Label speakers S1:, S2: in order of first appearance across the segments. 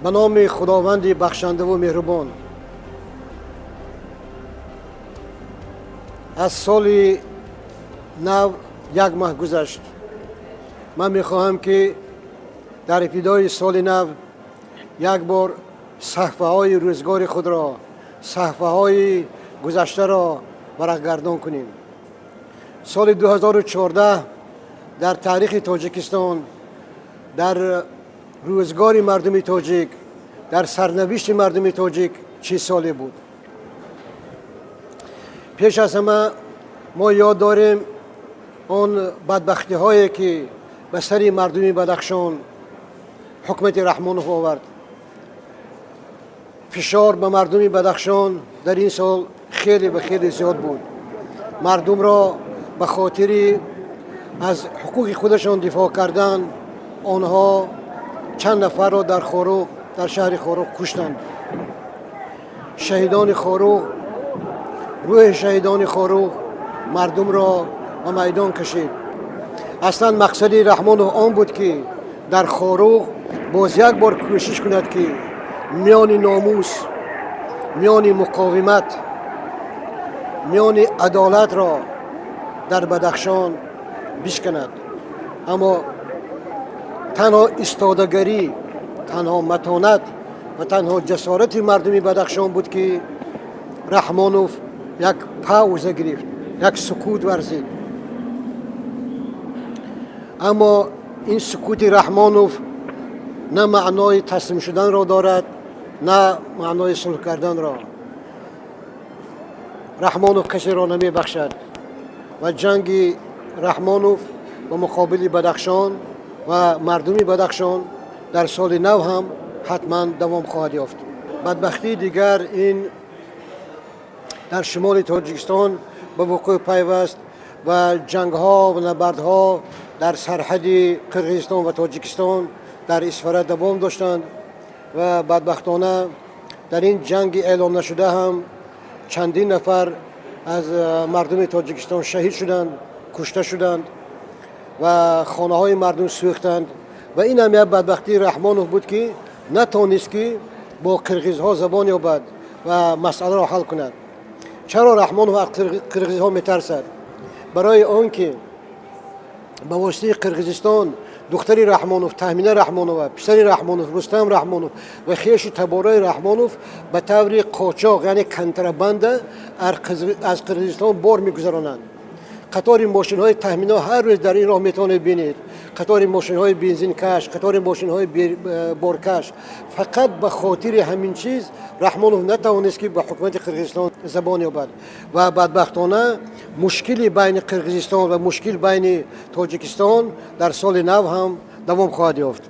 S1: به نام خداوند بخشنده و مهربان. از سال نو یک ماه گذشت. من میخواهم که در ابتدای سال نو یک بار صحفه های روزگار خود را، صحفه های گذشته را ورقگردان کنیم. سال 2014 در تاریخ تاجیکستان، در روزگار مردم تاجیک، در سرنوشت مردم تاجیک چه سالی بود؟ پیش از همه ما یاد داریم آن بدبختی هایی که به سر مردم بدخشان حکومت رحمانوف آورد. فشار به مردم بدخشان در این سال خیلی زیاد بود. مردم را به خاطر از حقوق خودشان دفاع کردن، آنها چند نفر را در خاروق، در شهر خاروق کشتند. شهیدان خاروق، روح شهیدان خاروق مردم را به میدان کشید. اصلا مقصد رحمانوف آن بود که در خاروق باز یک بار کوشش کند که میان ناموس، میان مقاومت، میان عدالت را در بدخشان بشکند. اما تنها ایستادگری، تنها متانت و تنها جسارت مردم بدخشان بود که رحمانوف یک پاوزه گرفت، یک سکوت ورزید. اما این سکوت رحمانوف نه معنای تسلیم شدن را دارد، نه معنای صلح کردن را. رحمانوف کسی را نمی بخشد و جنگ رحمانوف و مقابل بدخشان و مردم بدخشان در سال نو هم حتما دوام خواهد یافت. بدبختی دیگر این در شمال تاجیکستان به وقوع پیوست و جنگ ها و نبردها در سرحد قرقیزستان و تاجیکستان در اسفره دوام داشتند و بدبختانه در این جنگ اعلام نشده هم چندین نفر از مردم تاجیکستان شهید شدند، کشته شدند و خانه های مردم سوختند. و این هم یک بدبختی رحمانوف بود که نتانست که با قرقیزها زبان یابد و مسئله را حل کند. چرا رحمانوف از قرقیزها میترسد؟ برای آنکه به واسطه قرقیزستان دختر رحمانوف، تهمینه رحمانوف، پسر رحمانوف، رستم رحمانوف و خویش تبارای رحمانوف به طور قاچاق یعنی کنترابند از قرقیزستان بار میگذرانند. قطار ماشین های تهمینه هر روز در این راه میتونید ببینید. قطار ماشین های بنزین کش، قطار ماشین های بارکش. فقط به خاطر همین چیز رحمانوف نتوانست که به حکومت قرقیزستان زبان یابد و بدبختانه مشکلی بین قرقیزستان و مشکل بین تاجیکستان در سال نو هم دوام خواهد یافت.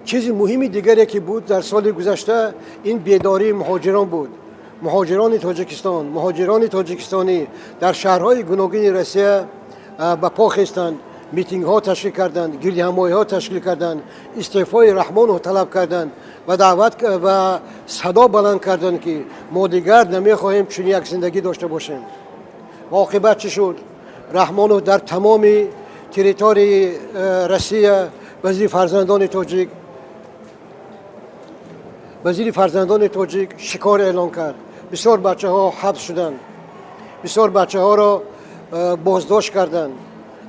S1: چیز مهمی دیگری که بود در سال گذشته این بیداری مهاجران بود. مهاجران تاجیکستان، مهاجران تاجیکستانی در شهرهای گوناگون روسیه به پا خستند، میتینگ ها تشکیل کردند، گردهمایی ها تشکیل کردند، استعفای رحمانوف طلب کردند و دعوت و صدا بلند کردند که ما دیگر نمیخواهیم چنین یک زندگی داشته باشیم. عاقبت چه شد؟ رحمانوف در تمام تریتوری روسیه وزیر فرزندان تاجیک شکار اعلان کرد. بسیار بچه ها حبس شدند، بسیار بچه ها را بازداشت کردند.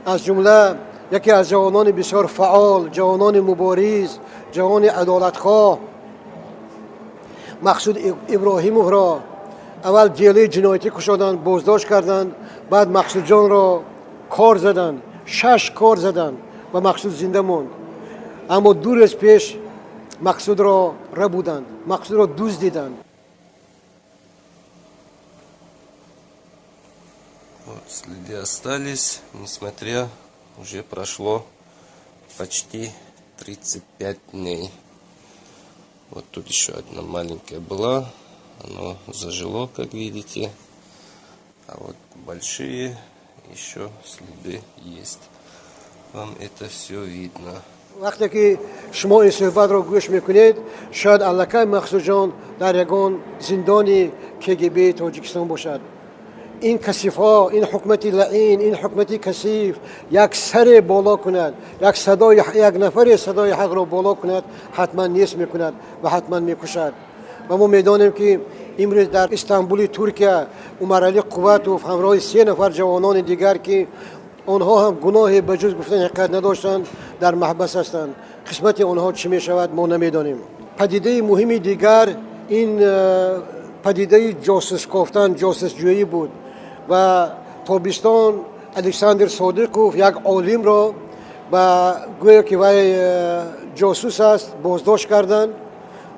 S1: از جمله یکی از جوانان بسیار فعال، جوانان مبارز، جوان عدالتخواه مقصود ابراهیموف را اول جیله جنایتی کشادند، بازداشت کردند. بعد مقصود جان را کار زدند، 6 کار زدند و مقصود زنده ماند. اما 2 روز پیش مقصود را ربودند، мақсудро дӯздиданд.
S2: Вот, следы остались, несмотря уже прошло почти 35 дней. Вот тут еще одна маленькая была, оно зажило, как видите, а вот большие еще следы есть. Вам это все видно.
S1: وقتی که شما این صحبت را گوش میکنید شاید علکه مقصود جان در یگان زندان KGB تاجیکستان باشد. این کثیف ها، این حکومت لعین، این حکومت کثیف یک سر بالا کند، یک صدای یک نفر صدای حق را بالا کند، حتما نیست میکند و حتما میکشد. و ما میدانیم که امروز در استانبول ترکیه عمر علی قوتوف همراه 3 نفر جوانان دیگر که آنها هم گناه بجز گفتن حقیقت نداشتند در محبس هستند. قسمت آنها چی می شود ما نمیدانیم. پدیده مهمی دیگر این پدیده جاسوس گفتن، جاسوس جویی بود و تابستان الکساندر صادقوف یک عالم را با گویا که وی جاسوس است بازداشت کردند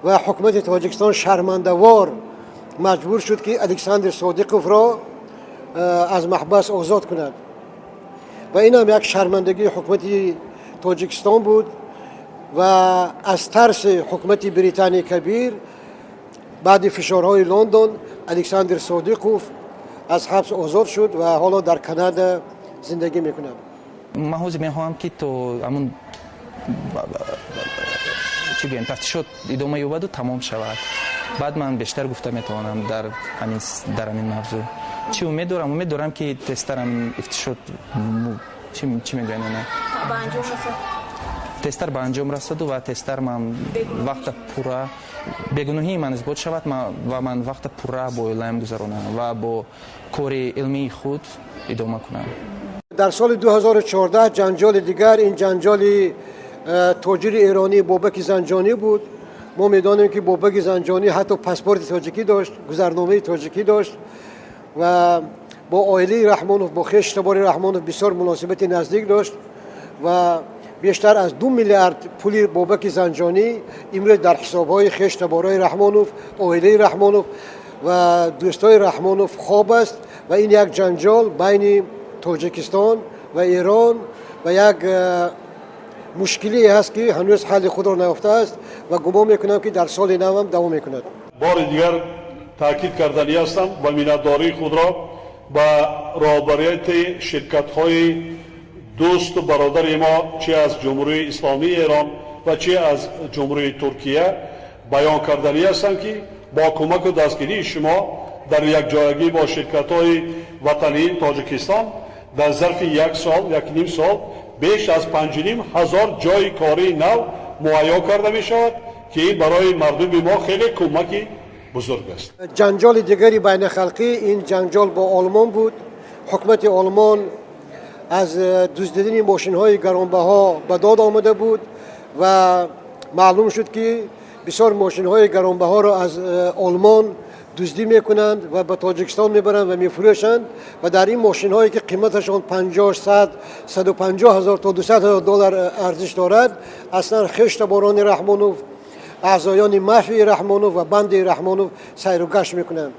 S1: و حکومت تاجیکستان شرمنده‌وار مجبور شد که الکساندر صادقوف را از محبس آزاد کند و این هم یک شرمندگی حکومت تاجیکستان بود و از ترس حکومت بریتانیای کبیر بعد فشارهای لندن الکساندر صادقوف از حبس آزاد شد و حالا در کانادا زندگی میکند.
S3: من حوض میخواهم که تو همون چی بگیم تفتیشات ادامه یابد و تمام شود. بعد من بیشتر گفته میتوانم در همین موضوع. چی امید دارم که تسترم افتشاد چی میگن نه؟ تستر به انجام رسد و تستر من وقت پورا بگناهی من اثبات شود و من وقت پورا با علم گذرانم و با کار علمی خود ادامه کنم.
S1: در سال 2014 جنجال دیگر، این جنجال تاجر ایرانی بابک زنجانی بود. ما میدانیم که بابک زنجانی حتی پاسپورت تاجیکی داشت، گذرنامه تاجیکی داشت و با عائله رحمانوف، با خویش تبار رحمانوف بسیار مناسبت نزدیک داشت و بیشتر از 2 میلیارد پول بابک زنجانی امروز در حساب‌های خویش تبارای رحمانوف، عائله رحمانوف و دوستای رحمانوف خواب است و این یک جنجال بین تاجیکستان و ایران و یک مشکلی هست که هنوز حل خود را نیافته است و گمان میکنم که در سال نو هم دوام میکند.
S4: بار دیگر تاکید کردنی هستم و میnnتداری خود را با رهبریت شرکت‌های دوست و برادر ما چه از جمهوری اسلامی ایران و چه از جمهوری ترکیه بیان کردنی هستم که با کمک و دستگیری شما در یک جایگی با شرکت‌های وطنی تاجیکستان در ظرف 1 سال، 1.5 سال بیش از 5,500 جای کاری نو مهیا کرده می شود که این برای مردم ما خیلی کمکی بزرگ است.
S1: جنجال دیگری بین خلقی این جنجال با آلمان بود. حکومت آلمان از دزدیدن ماشین‌های گرانبها به داد آمده بود و معلوم شد که بسیار ماشین‌های گرانبها را از آلمان دزدی میکنند و به تاجیکستان میبرند و میفروشند و در این ماشین هایی که قیمتشان 50 100 150 هزار تا 200 هزار دلار ارزش دارد اصلا خویش تباران رحمانوف، اعضایان مافیا رحمانوف و بند رحمانوف سیر و گشت میکنند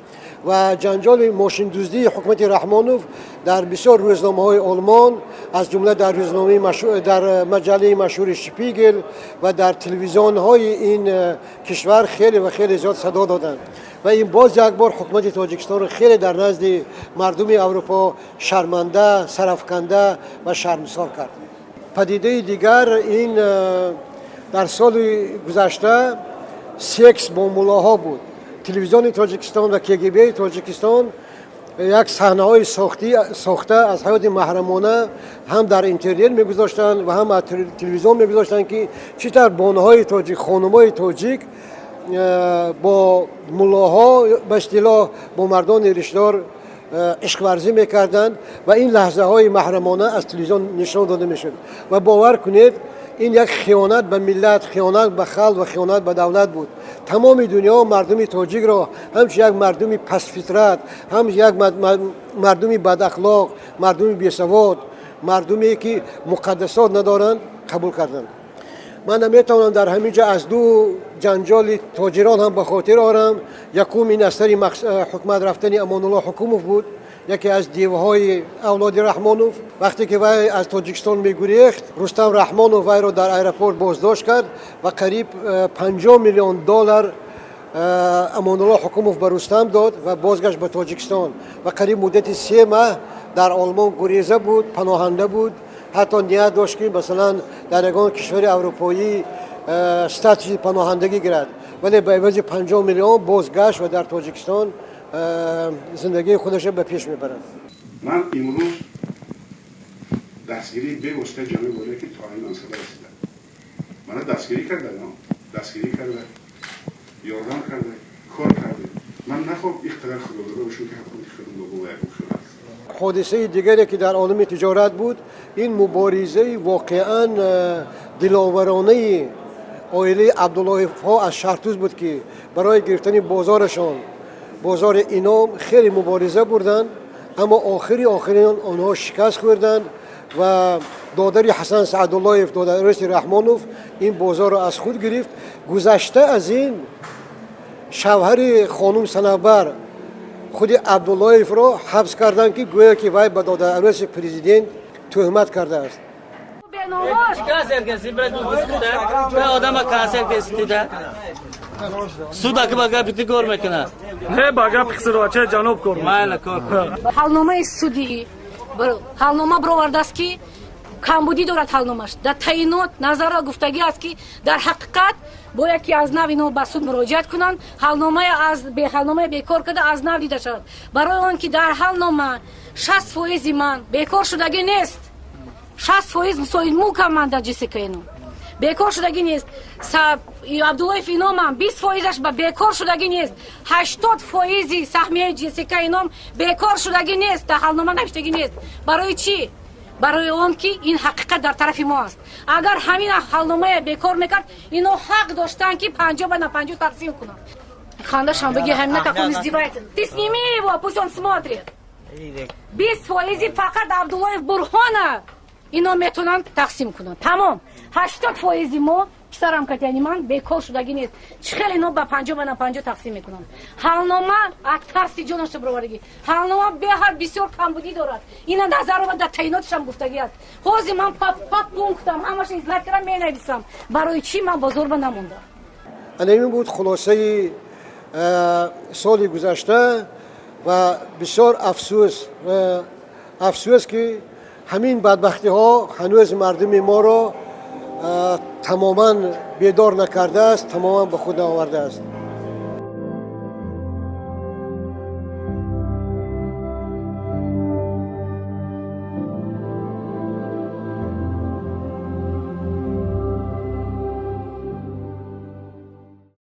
S1: و جنجال ماشین دزدی حکومت رحمانوف در بسیار روزنامه‌های آلمان از جمله در روزنامه مشهور، در مجله مشهور شپیگل و در تلویزیون‌های این کشور خیلی و خیلی زیاد صدا دادند و این باز یک بار حکومت تاجیکستان را خیلی در نزد مردم اروپا شرمنده، سرافکنده و شرمسار کرد. پدیده دیگر این در سال گذشته سکس با ملاها بود. تلویزیون تاجیکستان و KGB تاجیکستان یک صحنه‌های ساخته از حیات محرمانه هم در اینترنت می‌گذاشتند و هم از تلویزیون می‌گذاشتند که چطور بانوهای تاجیک، خانم‌های تاجیک با ملاها به اصطلاح با مردان ریشدار عشق ورزی می‌کردند و این لحظه‌های محرمانه از تلویزیون نشان داده می‌شد و باور کنید این یک خیانت به ملت، خیانت به خلق و خیانت به دولت بود. تمام دنیا مردم تاجیک را همچون یک مردم پس فطرت، هم یک مردم بد اخلاق، مردم بی‌سواد، مردمی که مقدسات ندارند قبول کردند. من نمیتوانم در همینجا از دو جنجال تاجران هم به خاطر آرم. یکم این اثر حکومت رفتن امان الله حکوموف بود، یکی از دیوهای اولاد رحمانوف. وقتی که وی از تاجیکستان میگریخت رستم رحمانوف وی را در ایرپورت بازداشت کرد و قریب 50 میلیون دلار امان الله حکوموف به رستم داد و بازگشت به تاجیکستان و قریب مدت 3 ماه در آلمان گریزه بود، پناهنده بود. حتی نیت داشت که مثلا در یگان کشور اروپایی استاتوس پناهندگی گیرد، ولی به عوض 50 میلیون بازگشت و در تاجیکستان زندگی خودش به پیش میبرند.
S5: من امروز دستگیری به واسطه جناب ولی که تعیین منصب رسیدم. من دستگیری کرده، دستگیری کرده، یاردان کرده، کار کرده. من نخوام اختیار خود رو باشم که حکومت خودم رو باید بکنم.
S1: حادثه دیگری که در عالم تجارت بود، این مبارزه واقعا دلاورانه عائله عبداللهیف ها از شهرتوز بود که برای گرفتن بازارشان، بازار اینام، خیلی مبارزه بردند، اما آخری آنها شکست خوردند و دادر حسن سعداللهیف، دادر رئیس رحمانوف این بازار را از خود گرفت. گذشته از این شوهر خانم سنوبر خود عبداللهیف را حبس کردند که گویا که وی به دادر رئیس پرزیدنت تهمت کرده است.
S6: کانسر کسی برای دوست به آدم کانسر کسی دیده سودا که باگا بیتی گور میکنه
S7: نه باگا پخسر وچه جنوب کور
S6: مایل کور
S8: حالنامه سودی حالنامه برآورده است که کمبودی دارد. حالنامه‌اش در تعیینات نظر را گفتگی است که در حقیقت باید که از نو اینو به سود مراجعت کنند. حالنامه بیکار کرده از نو دیده شود. برای آن که در حالنامه 60% من بیکار شدگی نیست، 60% مسائل موکم من در جیسیکا اینو بیکار شدگی نیست. عبداللهیف اینام هم 20%ش به بیکار شدگی نیست، 80% سهمیه جیسیکا اینام بیکار شدگی نیست، در حالنامه نوشتگی نیست. برای چی؟ برای اون که این حقیقت در طرف ما است. اگر همین حالنامه بیکار میکرد اینو حق داشتن که 50 به 50 تقسیم کنن. خاندش هم بگی همین такой издевается. Ты сними его, пусть он смотрит. 20% فقط عبداللهیف برهانه اینو میتونن تقسیم کنن. تمام 80% ما پسرم که یعنی من بیکار شدگی نیست. چخیل اینو به 50 به 50 تقسیم میکنن. حالنامه اکثر جانش برآوردگی. حالنامه به هر بسیار کمبودی دارد. اینا نظر و در تعییناتش هم گفتگی است. خوزی من پاپ پونکتم همش ایزلت کردم مینویسم. برای چی من بازار نموندم.
S1: این بود خلاصه سال گذشته و بسیار افسوس که همین بدبختی ها هنوز مردم ما را تماما بیدار نکرده است، تماما به خود آورده است.